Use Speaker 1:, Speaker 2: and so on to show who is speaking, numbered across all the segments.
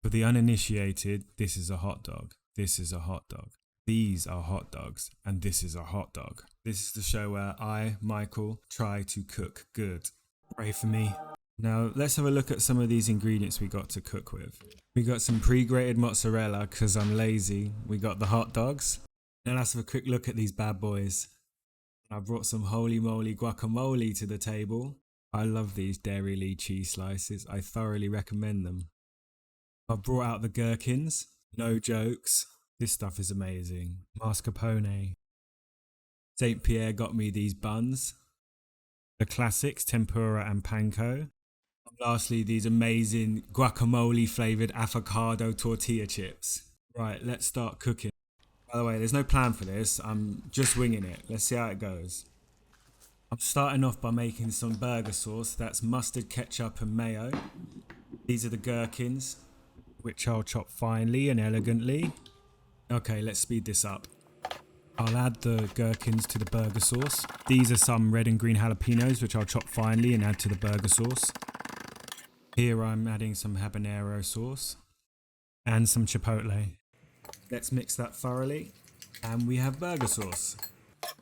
Speaker 1: For the uninitiated, this is a hot dog. This is a hot dog. These are hot dogs, and this is a hot dog. This is the show where I, Michael, try to cook good. Pray for me. Now, let's have a look at some of these ingredients we got to cook with. We got some pre-grated mozzarella because I'm lazy. We got the hot dogs. Now let's have a quick look at these bad boys. I brought some holy moly guacamole to the table. I love these Dairy Lee cheese slices. I thoroughly recommend them. I brought out the gherkins. No jokes. This stuff is amazing. Mascarpone. St. Pierre got me these buns. The classics, tempura and panko. And lastly, these amazing guacamole flavoured avocado tortilla chips. Right, let's start cooking. By the way, there's no plan for this. I'm just winging it. Let's see how it goes. I'm starting off by making some burger sauce. That's mustard, ketchup and mayo. These are the gherkins, which I'll chop finely and elegantly. Okay, let's speed this up. I'll add the gherkins to the burger sauce. These are some red and green jalapenos, which I'll chop finely and add to the burger sauce. Here I'm adding some habanero sauce and some chipotle. Let's mix that thoroughly. And we have burger sauce.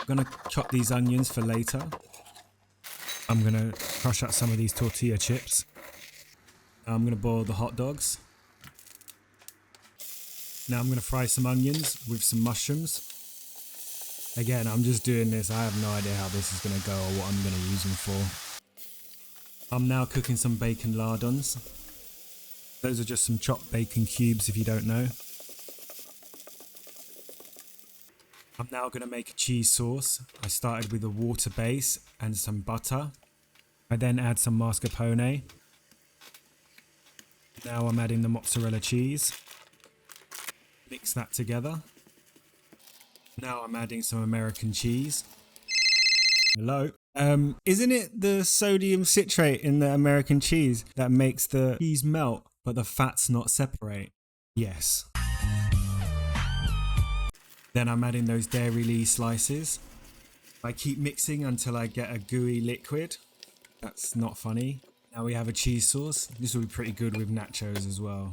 Speaker 1: I'm gonna chop these onions for later. I'm gonna crush out some of these tortilla chips. I'm gonna boil the hot dogs. Now I'm gonna fry some onions with some mushrooms. Again, I'm just doing this. I have no idea how this is gonna go or what I'm gonna use them for. I'm now cooking some bacon lardons. Those are just some chopped bacon cubes if you don't know. I'm now going to make a cheese sauce. I started with a water base and some butter. I then add some mascarpone. Now I'm adding the mozzarella cheese. Mix that together. Now I'm adding some American cheese. Hello? Isn't it the sodium citrate in the American cheese that makes the cheese melt, but the fats not separate? Yes. Then I'm adding those Dairy Lee slices. I keep mixing until I get a gooey liquid. That's not funny. Now we have a cheese sauce. This will be pretty good with nachos as well.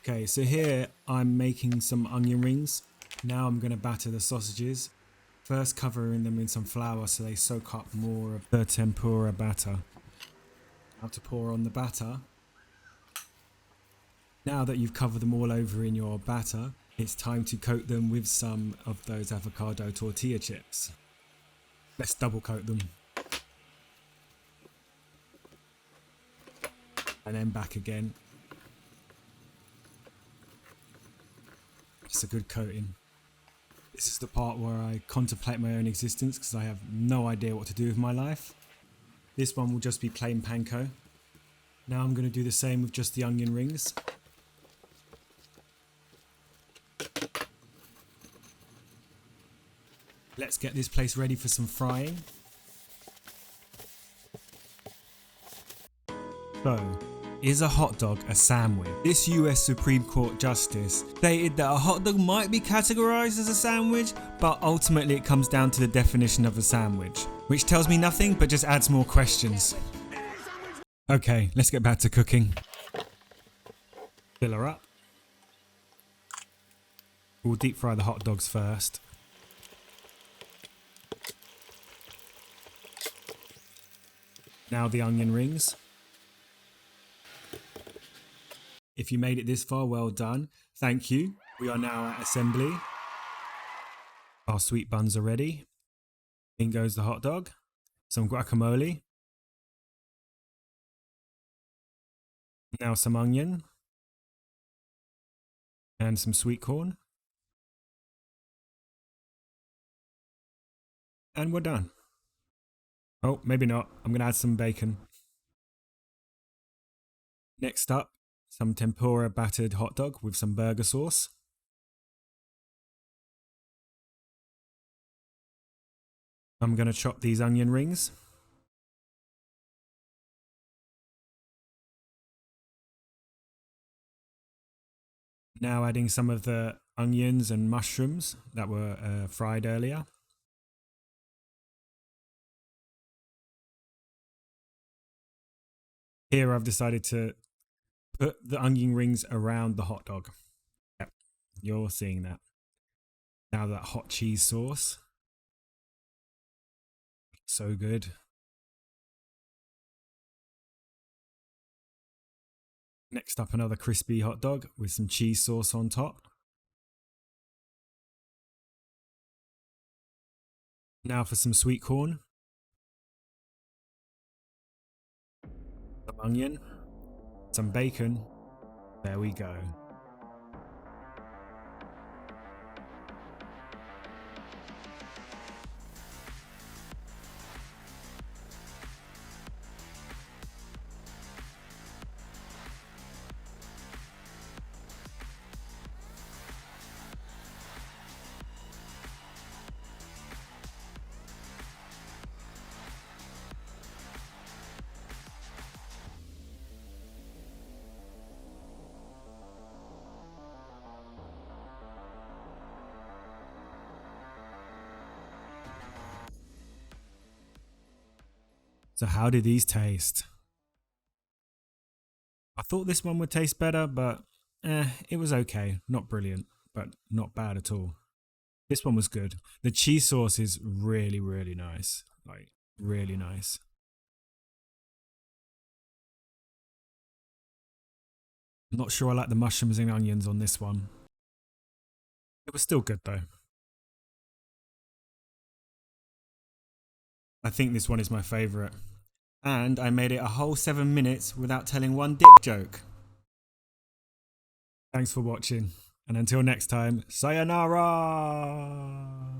Speaker 1: Okay, so here I'm making some onion rings. Now I'm going to batter the sausages. First covering them in some flour so they soak up more of the tempura batter. Now to pour on the batter. Now that you've covered them all over in your batter, it's time to coat them with some of those avocado tortilla chips. Let's double coat them. And then back again. That's a good coating. This is the part where I contemplate my own existence because I have no idea what to do with my life. This one will just be plain panko. Now I'm going to do the same with just the onion rings. Let's get this place ready for some frying. So, is a hot dog a sandwich? This US Supreme Court Justice stated that a hot dog might be categorized as a sandwich, but ultimately it comes down to the definition of a sandwich, which tells me nothing but just adds more questions. Okay, let's get back to cooking. Fill her up. We'll deep fry the hot dogs first. Now the onion rings. If you made it this far, well done. Thank you. We are now at assembly. Our sweet buns are ready. In goes the hot dog. Some guacamole. Now some onion. And some sweet corn. And we're done. Oh, maybe not. I'm going to add some bacon. Next up, some tempura battered hot dog with some burger sauce. I'm going to chop these onion rings. Now adding some of the onions and mushrooms that were fried earlier. Here I've decided to Put the onion rings around the hot dog. Yep, you're seeing that. Now that hot cheese sauce. So good. Next up, another crispy hot dog with some cheese sauce on top. Now for some sweet corn. Some onion. Some bacon. There we go. So how do these taste? I thought this one would taste better, but it was okay. Not brilliant, but not bad at all. This one was good. The cheese sauce is really, really nice. Like, really nice. I'm not sure I like the mushrooms and onions on this one. It was still good though. I think this one is my favourite. And I made it a whole 7 minutes without telling one dick joke. Thanks for watching. And until next time, sayonara!